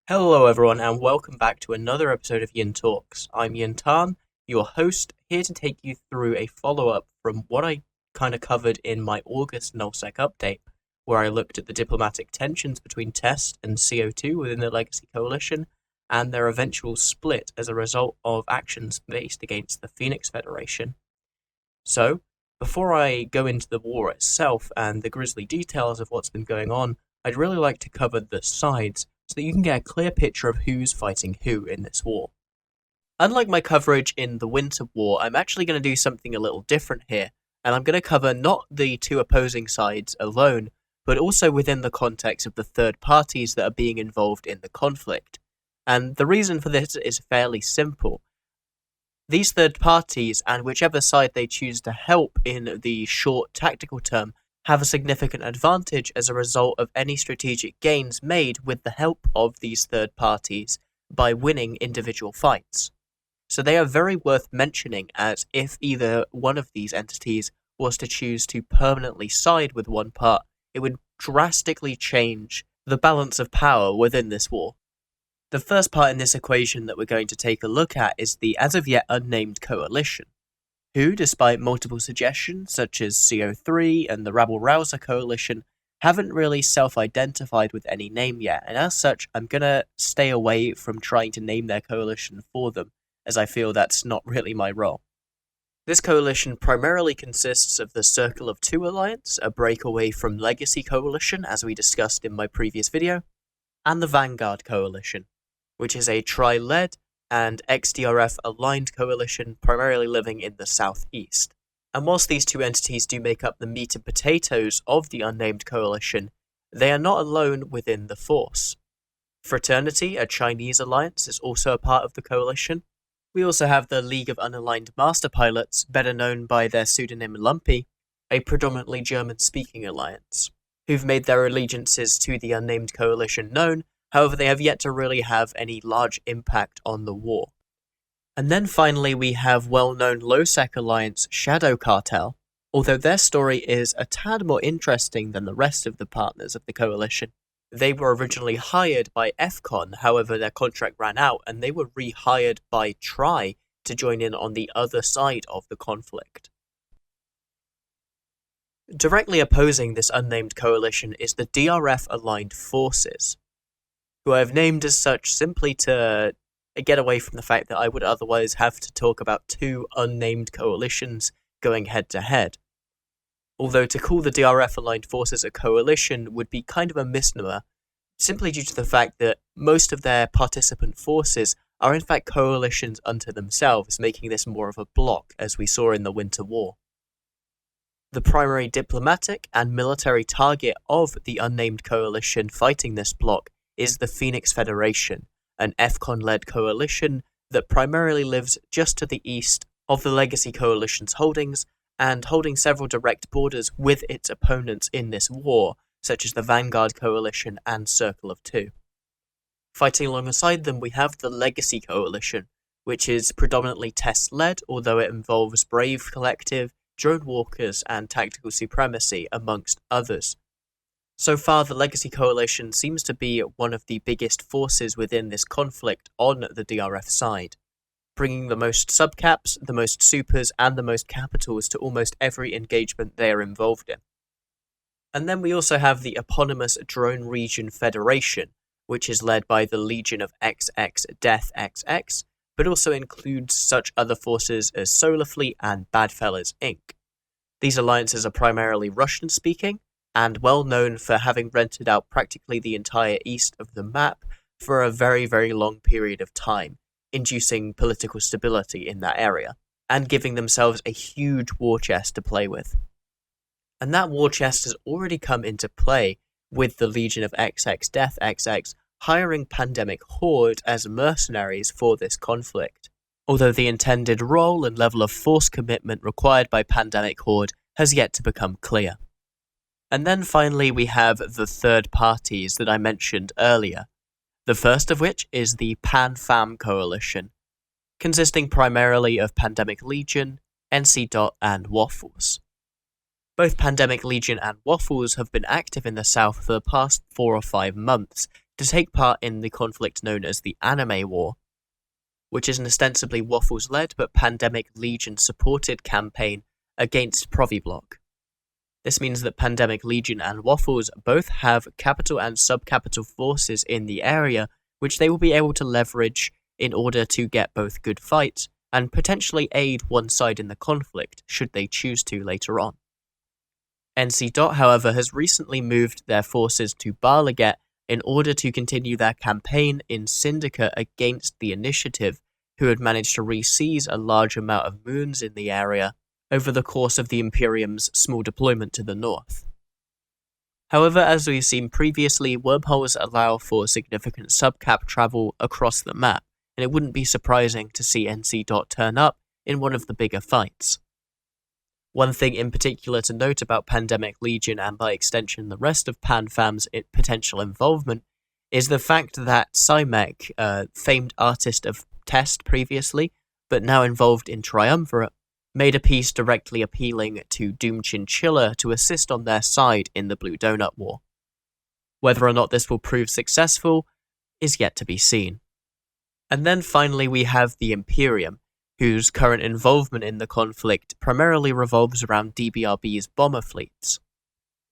Hello everyone and welcome back to another episode of Jin'talks. I'm Jin'taan, your host, here to take you through a follow-up from what I kind of covered in my August nullsec update, where I looked at the diplomatic tensions between Test and CO2 within the Legacy Coalition, and their eventual split as a result of actions based against the Phoenix Federation. So, before I go into the war itself and the grisly details of what's been going on, I'd really like to cover the sides so that you can get a clear picture of who's fighting who in this war. Unlike my coverage in the Winter War, I'm actually going to do something a little different here, and I'm going to cover not the two opposing sides alone, but also within the context of the third parties that are being involved in the conflict. And the reason for this is fairly simple. These third parties, and whichever side they choose to help in the short tactical term, have a significant advantage as a result of any strategic gains made with the help of these third parties by winning individual fights. So they are very worth mentioning, as if either one of these entities was to choose to permanently side with one part, it would drastically change the balance of power within this war. The first part in this equation that we're going to take a look at is the as of yet unnamed coalition, who, despite multiple suggestions such as CO3 and the Rabble-Rouser coalition, haven't really self-identified with any name yet, and as such I'm gonna stay away from trying to name their coalition for them, as I feel that's not really my role. This coalition primarily consists of the Circle of Two Alliance, a breakaway from Legacy Coalition as we discussed in my previous video, and the Vanguard Coalition, which is a tri-led and XDRF aligned coalition primarily living in the southeast. And whilst these two entities do make up the meat and potatoes of the unnamed coalition, they are not alone within the force. Fraternity, a Chinese alliance, is also a part of the coalition. We also have the League of Unaligned Master Pilots, better known by their pseudonym Lumpy, a predominantly German-speaking alliance, who've made their allegiances to the unnamed coalition known. However, they have yet to really have any large impact on the war. And then finally we have well-known low-sec alliance Shadow Cartel, although their story is a tad more interesting than the rest of the partners of the coalition. They were originally hired by FCON, however their contract ran out and they were rehired by Tri to join in on the other side of the conflict. Directly opposing this unnamed coalition is the DRF-aligned forces, who I have named as such simply to get away from the fact that I would otherwise have to talk about two unnamed coalitions going head-to-head. Although to call the DRF-aligned forces a coalition would be kind of a misnomer, simply due to the fact that most of their participant forces are in fact coalitions unto themselves, making this more of a bloc, as we saw in the Winter War. The primary diplomatic and military target of the unnamed coalition fighting this bloc is the Phoenix Federation, an FCON-led coalition that primarily lives just to the east of the Legacy Coalition's holdings, and holding several direct borders with its opponents in this war, such as the Vanguard Coalition and Circle of Two. Fighting alongside them we have the Legacy Coalition, which is predominantly Test-led, although it involves Brave Collective, Drone Walkers, and Tactical Supremacy, amongst others. So far, the Legacy Coalition seems to be one of the biggest forces within this conflict on the DRF side, bringing the most subcaps, the most supers, and the most capitals to almost every engagement they are involved in. And then we also have the eponymous Drone Region Federation, which is led by the Legion of XX Death XX, but also includes such other forces as Solar Fleet and Badfellas Inc. These alliances are primarily Russian-speaking, and well known for having rented out practically the entire east of the map for a very, very long period of time, inducing political stability in that area, and giving themselves a huge war chest to play with. And that war chest has already come into play with the Legion of XX Death XX hiring Pandemic Horde as mercenaries for this conflict, although the intended role and level of force commitment required by Pandemic Horde has yet to become clear. And then finally we have the third parties that I mentioned earlier, the first of which is the Pan-Fam Coalition, consisting primarily of Pandemic Legion, NC Dot, and Waffles. Both Pandemic Legion and Waffles have been active in the south for the past 4 or 5 months, to take part in the conflict known as the Anime War, which is an ostensibly Waffles-led but Pandemic Legion-supported campaign against Proviblock. This means that Pandemic Legion and Waffles both have capital and sub-capital forces in the area, which they will be able to leverage in order to get both good fights and potentially aid one side in the conflict, should they choose to later on. NC Dot, however, has recently moved their forces to Barlaget in order to continue their campaign in Syndicate against the Initiative, who had managed to re-seize a large amount of moons in the area over the course of the Imperium's small deployment to the north. However, as we've seen previously, wormholes allow for significant subcap travel across the map, and it wouldn't be surprising to see NC Dot turn up in one of the bigger fights. One thing in particular to note about Pandemic Legion, and by extension the rest of PanFam's potential involvement, is the fact that Cymek, famed artist of Test previously, but now involved in Triumvirate, made a piece directly appealing to Doom Chinchilla to assist on their side in the Blue Donut War. Whether or not this will prove successful is yet to be seen. And then finally we have the Imperium, whose current involvement in the conflict primarily revolves around DBRB's bomber fleets.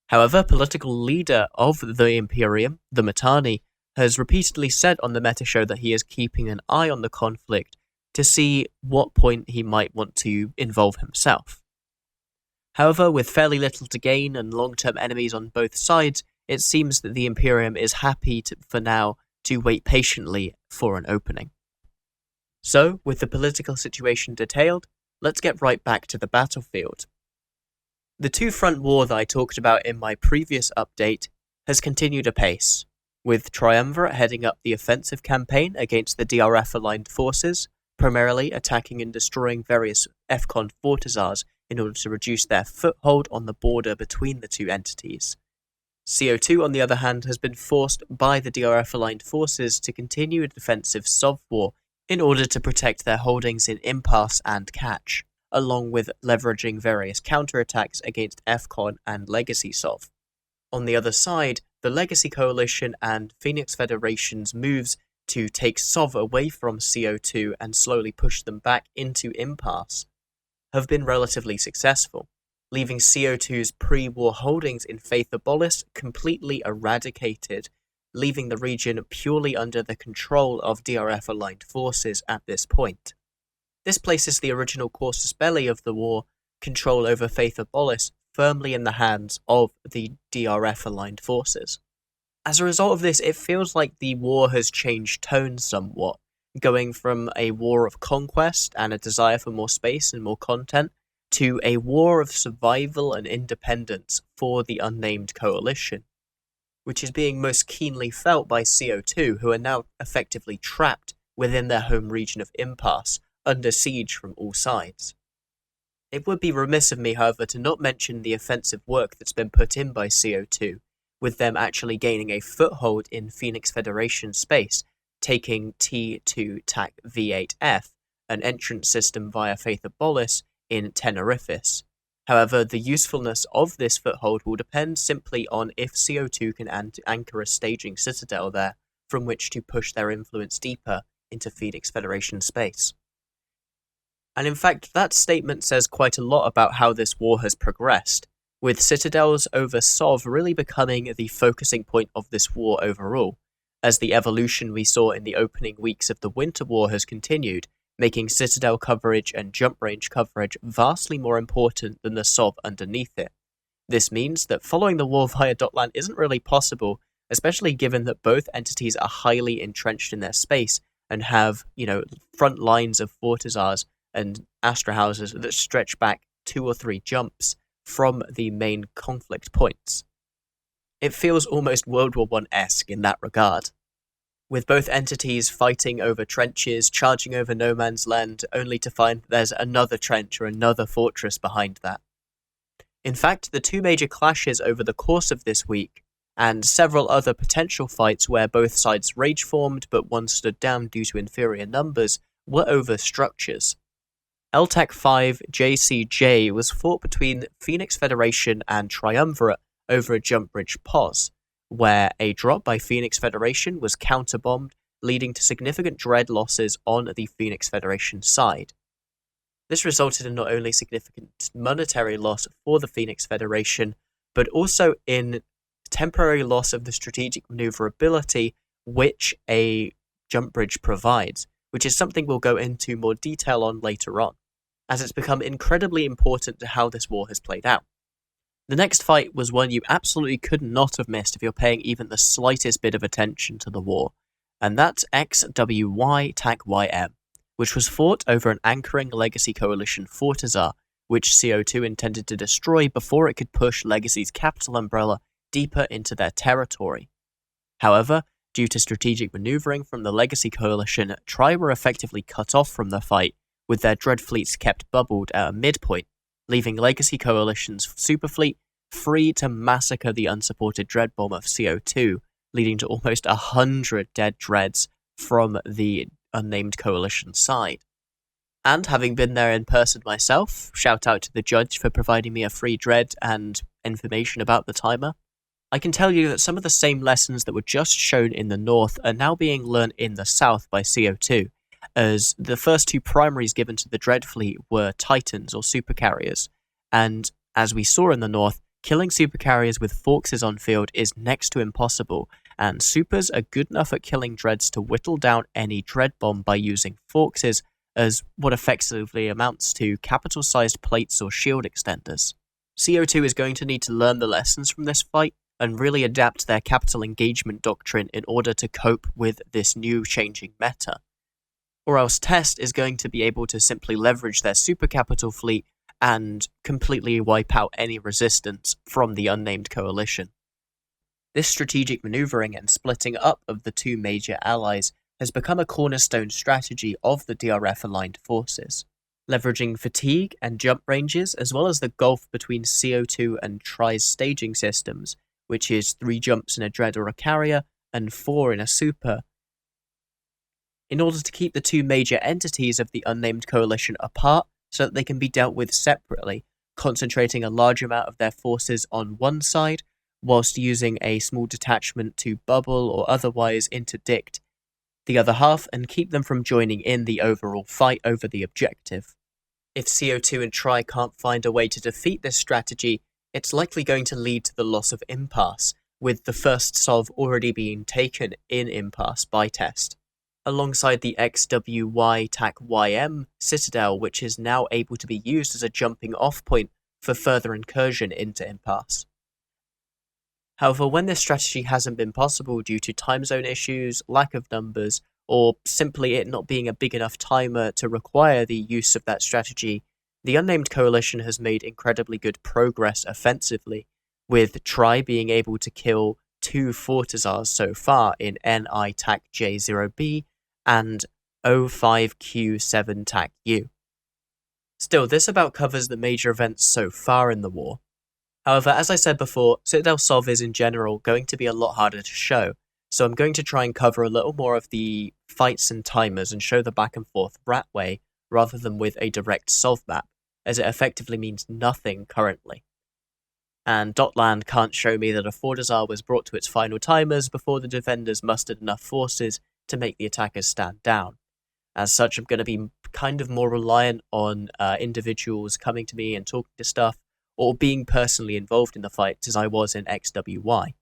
However, political leader of the Imperium, the Mittani, has repeatedly said on the Meta Show that he is keeping an eye on the conflict to see what point he might want to involve himself. However, with fairly little to gain and long-term enemies on both sides, it seems that the Imperium is happy for now to wait patiently for an opening. So, with the political situation detailed, let's get right back to the battlefield. The two-front war that I talked about in my previous update has continued apace, with Triumvirate heading up the offensive campaign against the DRF-aligned forces, primarily attacking and destroying various FCON fortizars in order to reduce their foothold on the border between the two entities. CO2, on the other hand, has been forced by the DRF-aligned forces to continue a defensive SOV war in order to protect their holdings in Impass and Catch, along with leveraging various counterattacks against FCON and Legacy SOV. On the other side, the Legacy Coalition and Phoenix Federation's moves to take SOV away from CO2 and slowly push them back into Impasse have been relatively successful, leaving CO2's pre-war holdings in Feythabolis completely eradicated, leaving the region purely under the control of DRF-aligned forces at this point. This places the original casus belli of the war, control over Feythabolis, firmly in the hands of the DRF-aligned forces. As a result of this, it feels like the war has changed tone somewhat, going from a war of conquest and a desire for more space and more content, to a war of survival and independence for the Unnamed Coalition, which is being most keenly felt by CO2, who are now effectively trapped within their home region of Impasse, under siege from all sides. It would be remiss of me, however, to not mention the offensive work that's been put in by CO2, with them actually gaining a foothold in Phoenix Federation space, taking T2 TAC V8F, an entrance system via Feythabolis in Tenerifis. However, the usefulness of this foothold will depend simply on if CO2 can anchor a staging Citadel there, from which to push their influence deeper into Phoenix Federation space. And in fact, that statement says quite a lot about how this war has progressed, with Citadels over SOV really becoming the focusing point of this war overall, as the evolution we saw in the opening weeks of the Winter War has continued, making Citadel coverage and jump range coverage vastly more important than the SOV underneath it. This means that following the war via Dotland isn't really possible, especially given that both entities are highly entrenched in their space and have, front lines of fortizars and Astra houses that stretch back 2 or 3 jumps from the main conflict points. It feels almost World War I-esque in that regard, with both entities fighting over trenches, charging over no man's land, only to find there's another trench or another fortress behind that. In fact, the 2 major clashes over the course of this week, and several other potential fights where both sides rage-formed but one stood down due to inferior numbers, were over structures. LTAC 5 JCJ was fought between Phoenix Federation and Triumvirate over a jump bridge pos, where a drop by Phoenix Federation was counterbombed, leading to significant dread losses on the Phoenix Federation side. This resulted in not only significant monetary loss for the Phoenix Federation, but also in temporary loss of the strategic maneuverability which a jump bridge provides, which is something we'll go into more detail on later on, as it's become incredibly important to how this war has played out. The next fight was one you absolutely could not have missed if you're paying even the slightest bit of attention to the war, and that's XWY-TAC-YM, which was fought over an anchoring Legacy Coalition Fortizar, which CO2 intended to destroy before it could push Legacy's capital umbrella deeper into their territory. However, due to strategic maneuvering from the Legacy Coalition, Tri were effectively cut off from the fight, with their dread fleets kept bubbled at a midpoint, leaving Legacy Coalition's superfleet free to massacre the unsupported dread bomb of CO2, leading to almost 100 dead dreads from the Unnamed Coalition side. And having been there in person myself, shout out to the judge for providing me a free dread and information about the timer, I can tell you that some of the same lessons that were just shown in the north are now being learned in the south by CO2, as the first two primaries given to the Dread Fleet were Titans or supercarriers, and as we saw in the north, killing supercarriers with Forxes on field is next to impossible, and supers are good enough at killing dreads to whittle down any dread bomb by using Forxes as what effectively amounts to capital-sized plates or shield extenders. CO2 is going to need to learn the lessons from this fight and really adapt their capital engagement doctrine in order to cope with this new changing meta. Or else Test is going to be able to simply leverage their super capital fleet and completely wipe out any resistance from the Unnamed Coalition. This strategic maneuvering and splitting up of the two major allies has become a cornerstone strategy of the DRF-aligned forces, leveraging fatigue and jump ranges as well as the gulf between CO2 and Tri's staging systems, which is 3 jumps in a dread or a carrier and 4 in a super, in order to keep the two major entities of the Unnamed Coalition apart so that they can be dealt with separately, concentrating a large amount of their forces on one side, whilst using a small detachment to bubble or otherwise interdict the other half and keep them from joining in the overall fight over the objective. If CO2 and Tri can't find a way to defeat this strategy, it's likely going to lead to the loss of Impass, with the first Sov already being taken in Impass by Test, alongside the XWY-TAC-YM Citadel, which is now able to be used as a jumping off point for further incursion into Impass. However, when this strategy hasn't been possible due to time zone issues, lack of numbers, or simply it not being a big enough timer to require the use of that strategy, the Unnamed Coalition has made incredibly good progress offensively, with Tri being able to kill 2 Fortizars so far in NI-TAC-J0B and O5Q7-TAC-U. Still, this about covers the major events so far in the war. However, as I said before, Citadel Sov is in general going to be a lot harder to show, so I'm going to try and cover a little more of the fights and timers and show the back and forth rat way, rather than with a direct Sov map, as it effectively means nothing currently. And Dotland can't show me that a Fortizar was brought to its final timers before the defenders mustered enough forces to make the attackers stand down. As such, I'm going to be kind of more reliant on individuals coming to me and talking to stuff, or being personally involved in the fight as I was in XWY.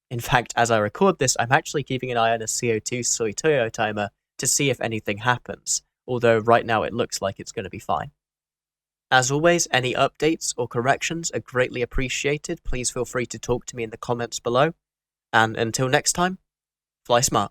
In fact, as I record this, I'm actually keeping an eye on a CO2 Soitoyo timer to see if anything happens, although right now it looks like it's going to be fine. As always, any updates or corrections are greatly appreciated. Please feel free to talk to me in the comments below. And until next time, fly smart.